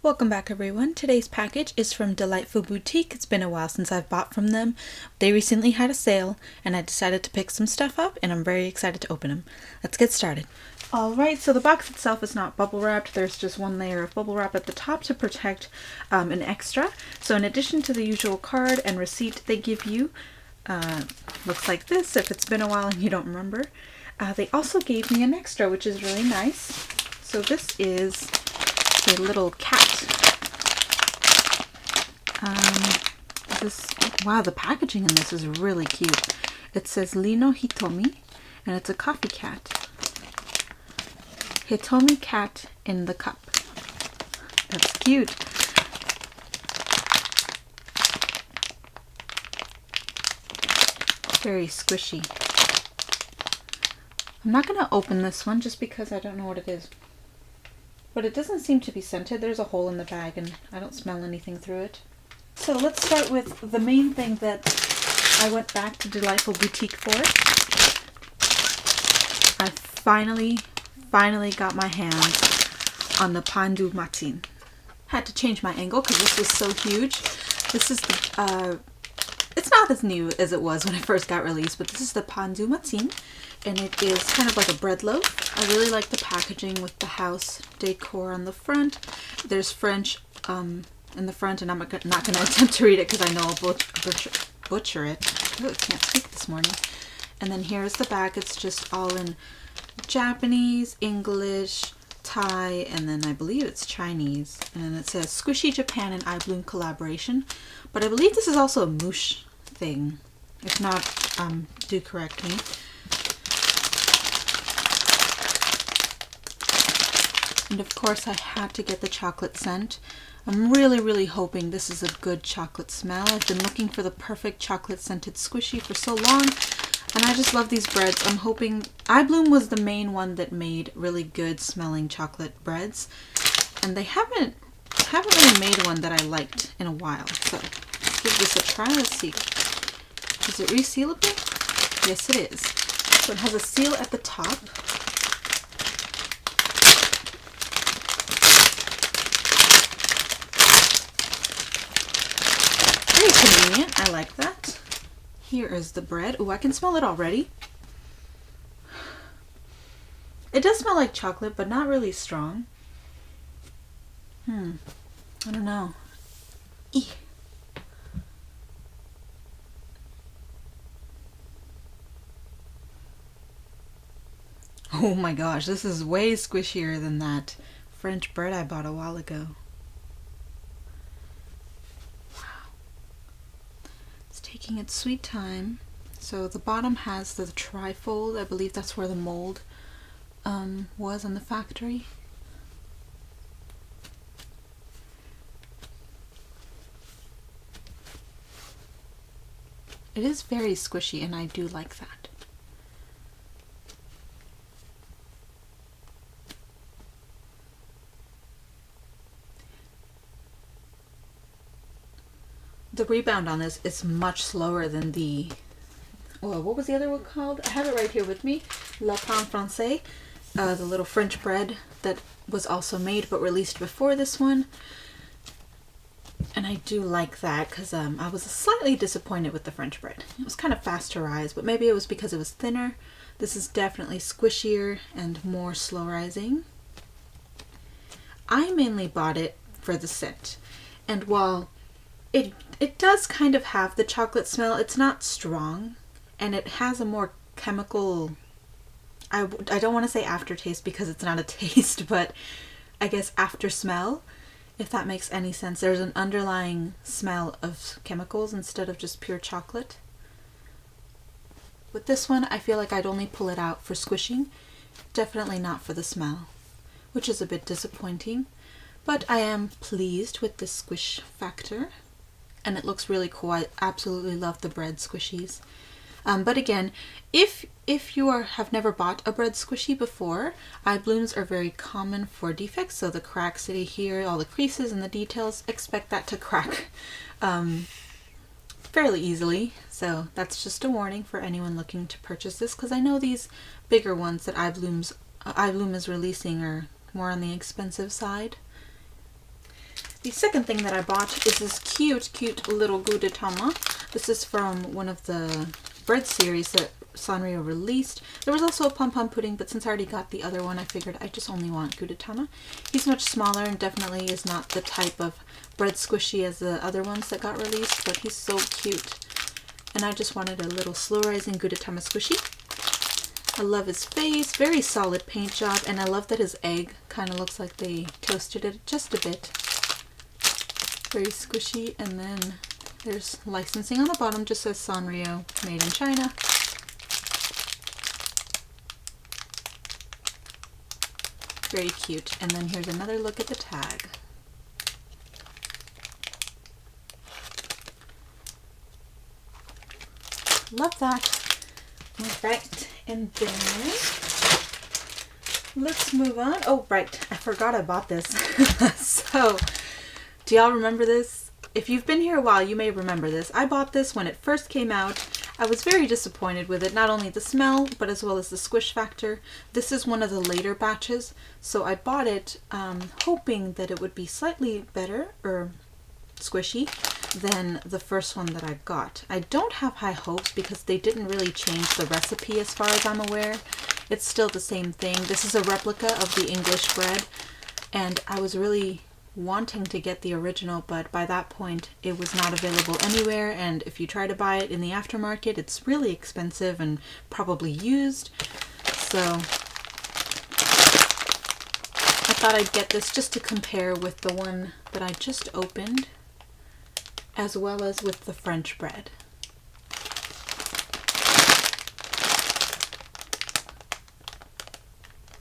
Welcome back everyone. Today's package is from Delitefulboutique. It's been a while since I've bought from them. They recently had a sale and I decided to pick some stuff up and I'm very excited to open them. Let's get started. Alright, so the box itself is not bubble wrapped. There's just one layer of bubble wrap at the top to protect an extra. So in addition to the usual card and receipt they give you, looks like this if it's been a while and you don't remember. They also gave me an extra, which is really nice. So this is a little cat. Wow, the packaging in this is really cute. It says Lino Hitomi and it's a coffee cat. Hitomi cat in the cup. That's cute. Very squishy. I'm not going to open this one just because I don't know what it is. But it doesn't seem to be scented. There's a hole in the bag and I don't smell anything through it. So let's start with the main thing that I went back to Delitefulboutique for. I finally got my hands on the Puni Maru. Had to change my angle because this was so huge. This is the, it's not as new as it was when it first got released, but this is the Puni Maru. And it is kind of like a bread loaf. I really like the packaging with the house decor on the front. There's French in the front, and I'm not going to attempt to read it because I know I'll butcher it. Oh, I can't speak this morning. And then here's the back. It's just all in Japanese, English, Thai, and then I believe it's Chinese. And then it says Squishy Japan and IBLOOM collaboration. But I believe this is also a moosh thing. If not, do correct me. And of course I had to get the chocolate scent. I'm really hoping this is a good chocolate smell. I've been looking for the perfect chocolate scented squishy for so long and I just love these breads. I'm hoping IBLOOM was the main one that made really good smelling chocolate breads and they haven't really made one that I liked in a while. So let's give this a try. Let's see. Is it resealable? Yes it is. So it has a seal at the top. Convenient. I like that. Here is the bread. Oh, I can smell it already. It does smell like chocolate, but not really strong. I don't know. Eek. Oh my gosh, this is way squishier than that French bread I bought a while ago. Taking its sweet time. So the bottom has the trifold. I believe that's where the mold was in the factory. It is very squishy and I do like that. The rebound on this is much slower than the, well, what was the other one called? I have it right here with me. La Pain Francais, the little French bread that was also made but released before this one. And I do like that because I was slightly disappointed with the French bread. It was kind of fast to rise, but maybe it was because it was thinner. This is definitely squishier and more slow rising. I mainly bought it for the scent. And while it does kind of have the chocolate smell. It's not strong and it has a more chemical, I don't want to say aftertaste because it's not a taste, but I guess after smell, if that makes any sense. There's an underlying smell of chemicals instead of just pure chocolate. With this one, I feel like I'd only pull it out for squishing, definitely not for the smell, which is a bit disappointing, but I am pleased with the squish factor. And it looks really cool. I absolutely love the bread squishies. But again, if you have never bought a bread squishy before, IBLOOMs are very common for defects. So the cracks that you hear, all the creases and the details, expect that to crack fairly easily. So that's just a warning for anyone looking to purchase this, because I know these bigger ones that IBLOOM is releasing are more on the expensive side. The second thing that I bought is this cute little Gudetama. This is from one of the bread series that Sanrio released. There was also a pom pom pudding, but since I already got the other one, I figured I just only want Gudetama. He's much smaller and definitely is not the type of bread squishy as the other ones that got released, but he's so cute. And I just wanted a little slow rising Gudetama squishy. I love his face, very solid paint job, and I love that his egg kind of looks like they toasted it just a bit. Very squishy, and then there's licensing on the bottom, just says Sanrio, made in China. Very cute. And then here's another look at the tag. Love that. All right, and then let's move on. Oh, right, I forgot I bought this. So, do y'all remember this? If you've been here a while, you may remember this. I bought this when it first came out. I was very disappointed with it, not only the smell, but as well as the squish factor. This is one of the later batches, so I bought it hoping that it would be slightly better, or squishy, than the first one that I got. I don't have high hopes because they didn't really change the recipe as far as I'm aware. It's still the same thing. This is a replica of the English bread, and I was really wanting to get the original, but by that point it was not available anywhere, and if you try to buy it in the aftermarket, it's really expensive and probably used. So I thought I'd get this just to compare with the one that I just opened, as well as with the French bread.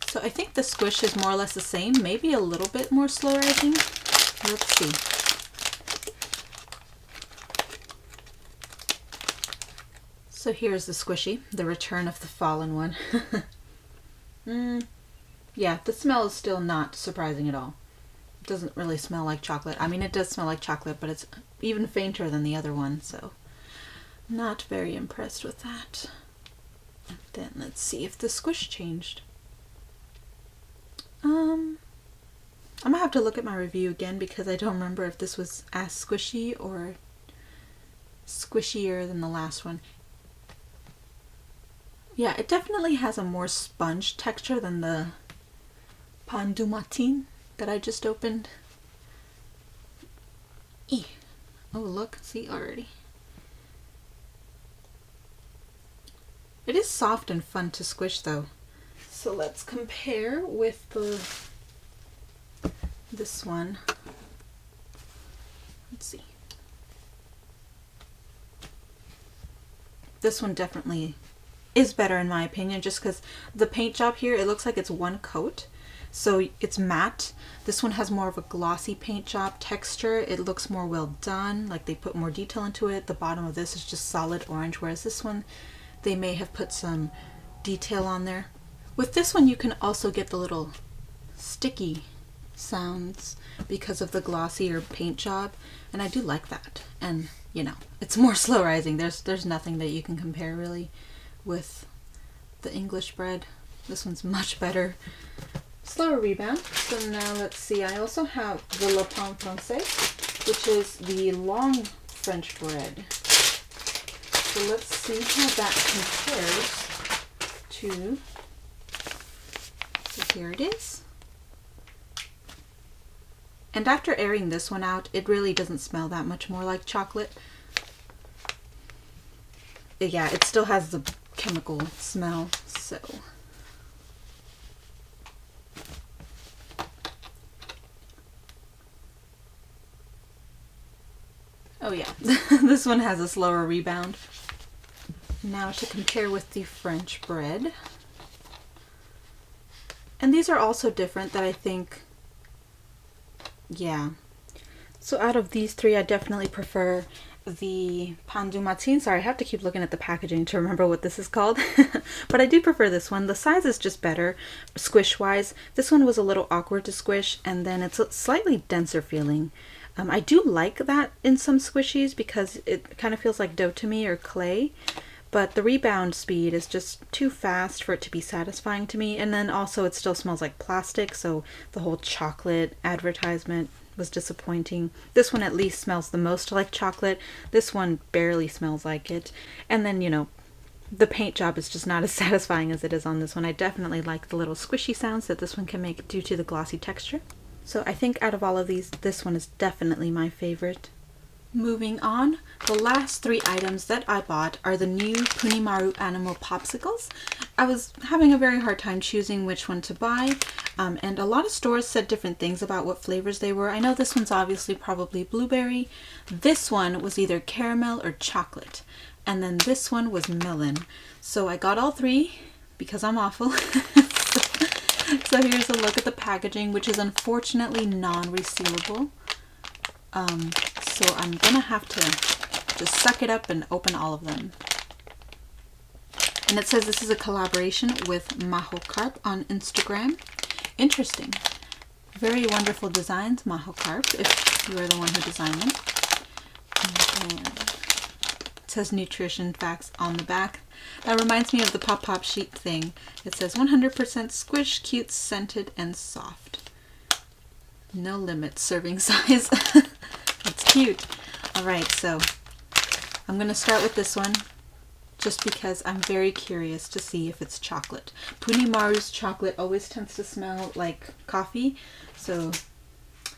So I think the squish is more or less the same, maybe a little bit more slow rising. Let's see. So here's the squishy, the return of the fallen one. Yeah, the smell is still not surprising at all. It doesn't really smell like chocolate. I mean, it does smell like chocolate, but it's even fainter than the other one, so not very impressed with that. And then let's see if the squish changed. I'm gonna have to look at my review again because I don't remember if this was as squishy or squishier than the last one. Yeah, it definitely has a more sponge texture than the Pan du Matin that I just opened. Eeh. Oh, look, see already. It is soft and fun to squish though. So let's compare with this one. Let's see. This one definitely is better in my opinion, just because the paint job here, it looks like it's one coat. So it's matte. This one has more of a glossy paint job texture. It looks more well done, like they put more detail into it. The bottom of this is just solid orange, whereas this one, they may have put some detail on there. With this one, you can also get the little sticky sounds because of the glossier paint job, and I do like that. And you know, it's more slow rising. There's nothing that you can compare really with the English bread. This one's much better. Slower rebound. So now let's see. I also have the Le Pain Francais, which is the long French bread. So let's see how that compares to. So here it is. And after airing this one out, it really doesn't smell that much more like chocolate. Yeah, it still has the chemical smell, so. Oh yeah, this one has a slower rebound. Now to compare with the French bread. And these are also different that I think, yeah. So out of these three, I definitely prefer the Pan du Matin. Sorry, I have to keep looking at the packaging to remember what this is called. But I do prefer this one. The size is just better, squish-wise. This one was a little awkward to squish, and then it's a slightly denser feeling. I do like that in some squishies because it kind of feels like dough to me or clay. But the rebound speed is just too fast for it to be satisfying to me. And then also it still smells like plastic, so the whole chocolate advertisement was disappointing. This one at least smells the most like chocolate. This one barely smells like it. And then, you know, the paint job is just not as satisfying as it is on this one. I definitely like the little squishy sounds that this one can make due to the glossy texture. So I think out of all of these, this one is definitely my favorite. Moving on, the last 3 items that I bought are the new Puni Maru animal popsicles. I was having a very hard time choosing which one to buy, and a lot of stores said different things about what flavors they were. I know this one's obviously probably blueberry. This one was either caramel or chocolate, and then this one was melon. So I got all 3 because I'm awful. So here's a look at the packaging, which is unfortunately non-resealable. So I'm gonna have to just suck it up and open all of them. And it says this is a collaboration with Maho Carp on Instagram. Interesting. Very wonderful designs, Maho Carp, if you are the one who designed them. And it says nutrition facts on the back. That reminds me of the pop-pop sheet thing. It says 100% squish, cute, scented, and soft. No limit serving size. That's cute. Alright, so I'm going to start with this one just because I'm very curious to see if it's chocolate. Puni Maru's chocolate always tends to smell like coffee, so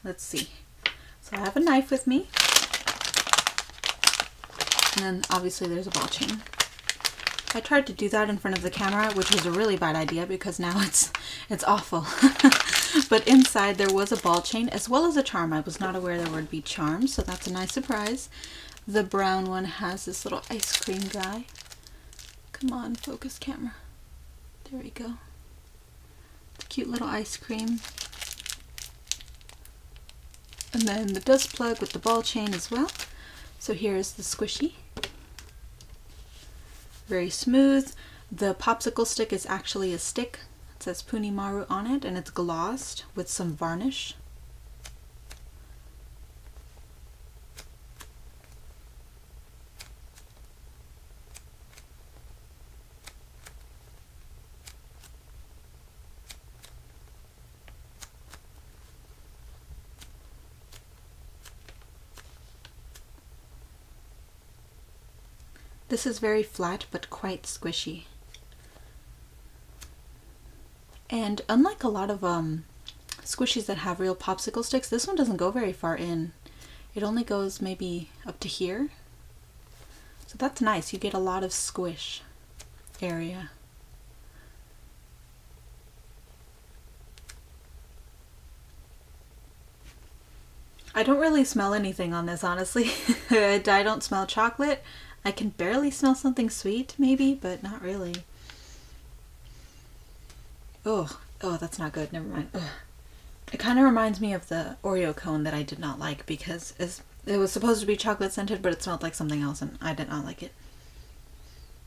let's see. So I have a knife with me, and then obviously there's a ball chain. I tried to do that in front of the camera, which was a really bad idea because now it's awful. But inside there was a ball chain as well as a charm. I was not aware there would be charms, so that's a nice surprise. The brown one has this little ice cream guy. Come on, focus camera. There we go. Cute little ice cream. And then the dust plug with the ball chain as well. So here is the squishy. Very smooth. The popsicle stick is actually a stick. It says Puni Maru on it, and it's glossed with some varnish. This is very flat but quite squishy. And unlike a lot of squishies that have real popsicle sticks, this one doesn't go very far in. It only goes maybe up to here. So that's nice. You get a lot of squish area. I don't really smell anything on this, honestly. I don't smell chocolate. I can barely smell something sweet, maybe, but not really. Oh, that's not good. Never mind. Ugh. It kind of reminds me of the Oreo cone that I did not like because it was supposed to be chocolate scented, but it smelled like something else, and I did not like it.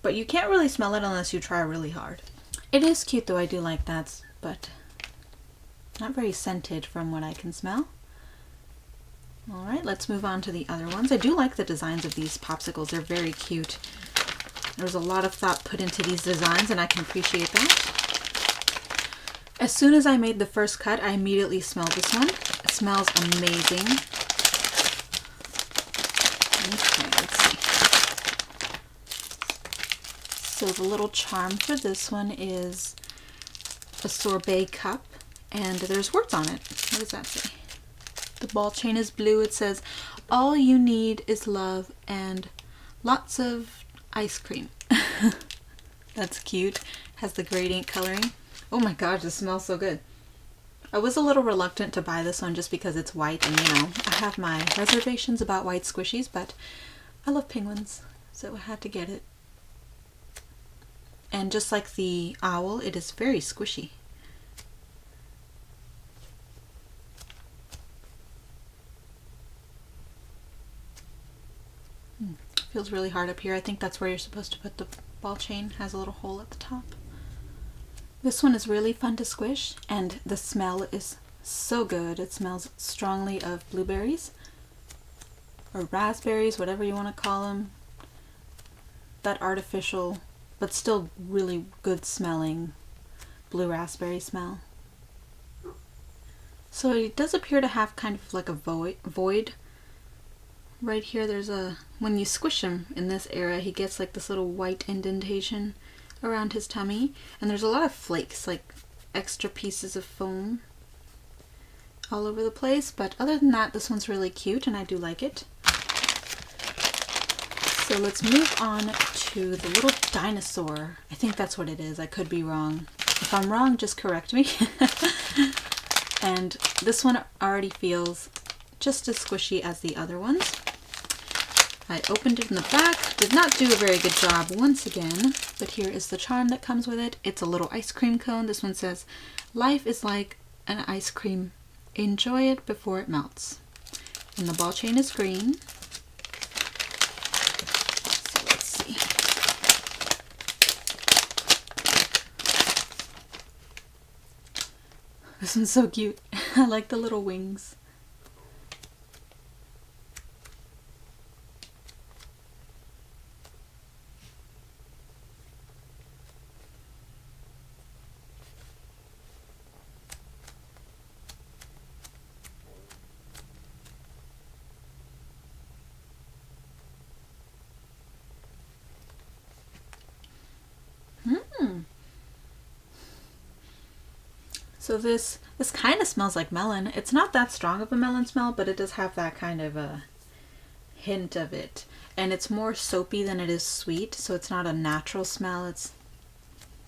But you can't really smell it unless you try really hard. It is cute, though. I do like that, but not very scented from what I can smell. Alright, let's move on to the other ones. I do like the designs of these popsicles. They're very cute. There's a lot of thought put into these designs, and I can appreciate that. As soon as I made the first cut, I immediately smelled this one. It smells amazing. Okay, let's see. So the little charm for this one is a sorbet cup, and there's words on it. What does that say? The ball chain is blue. It says, all you need is love and lots of ice cream. That's cute. Has the gradient coloring. Oh my gosh, this smells so good. I was a little reluctant to buy this one just because it's white, and you know, I have my reservations about white squishies, but I love penguins, so I had to get it. And just like the owl, it is very squishy. Feels really hard up here. I think that's where you're supposed to put the ball chain. Has a little hole at the top. This one is really fun to squish, and the smell is so good. It smells strongly of blueberries or raspberries, whatever you want to call them. That artificial but still really good smelling blue raspberry smell. So it does appear to have kind of like a void. Right here there's when you squish him in this area, he gets like this little white indentation around his tummy, and there's a lot of flakes, like extra pieces of foam all over the place, but other than that, this one's really cute and I do like it. So let's move on to the little dinosaur. I think that's what it is. I could be wrong. If I'm wrong, just correct me. And this one already feels just as squishy as the other ones. I opened it in the back. Did not do a very good job once again, but here is the charm that comes with it. It's a little ice cream cone. This one says, "Life is like an ice cream. Enjoy it before it melts." And the ball chain is green. So let's see. This one's so cute. I like the little wings. So this kind of smells like melon. It's not that strong of a melon smell, but it does have that kind of a hint of it. And it's more soapy than it is sweet, so it's not a natural smell. It's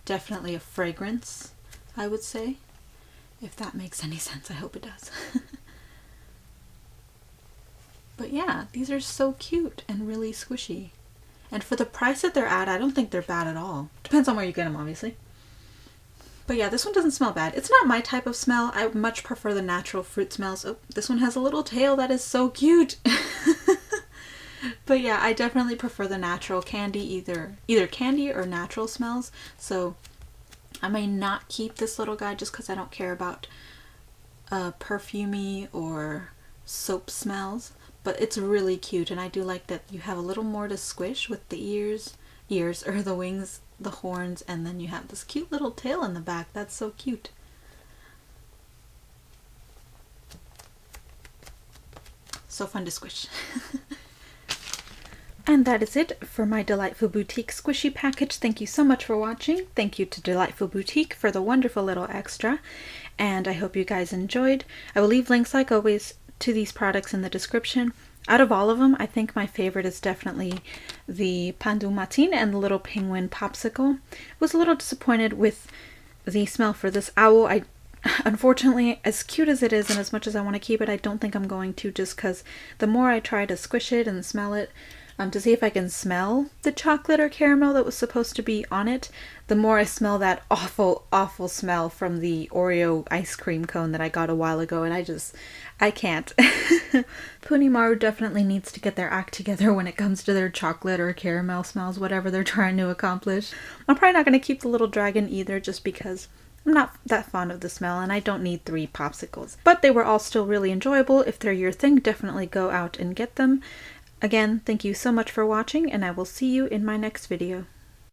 definitely a fragrance, I would say. If that makes any sense, I hope it does. But yeah, these are so cute and really squishy. And for the price that they're at, I don't think they're bad at all. Depends on where you get them, obviously. But yeah, this one doesn't smell bad. It's not my type of smell. I much prefer the natural fruit smells. Oh, this one has a little tail that is so cute. But yeah, I definitely prefer the natural candy, either candy or natural smells. So I may not keep this little guy just because I don't care about perfumey or soap smells. But it's really cute, and I do like that you have a little more to squish with the ears or the wings, the horns, and then you have this cute little tail in the back. That's so cute. So fun to squish. And that is it for my Delightful Boutique squishy package. Thank you so much for watching. Thank you to Delightful Boutique for the wonderful little extra, and I hope you guys enjoyed. I will leave links, like always, to these products in the description. Out of all of them, I think my favorite is definitely the Pain du Matin and the little penguin popsicle. Was a little disappointed with the smell for this owl. Unfortunately, as cute as it is and as much as I want to keep it, I don't think I'm going to, just because the more I try to squish it and smell it, to see if I can smell the chocolate or caramel that was supposed to be on it, the more I smell that awful, awful smell from the Oreo ice cream cone that I got a while ago, and I can't. Puni Maru definitely needs to get their act together when it comes to their chocolate or caramel smells, whatever they're trying to accomplish. I'm probably not going to keep the little dragon either, just because I'm not that fond of the smell and I don't need 3 popsicles. But they were all still really enjoyable. If they're your thing, definitely go out and get them. Again, thank you so much for watching, and I will see you in my next video.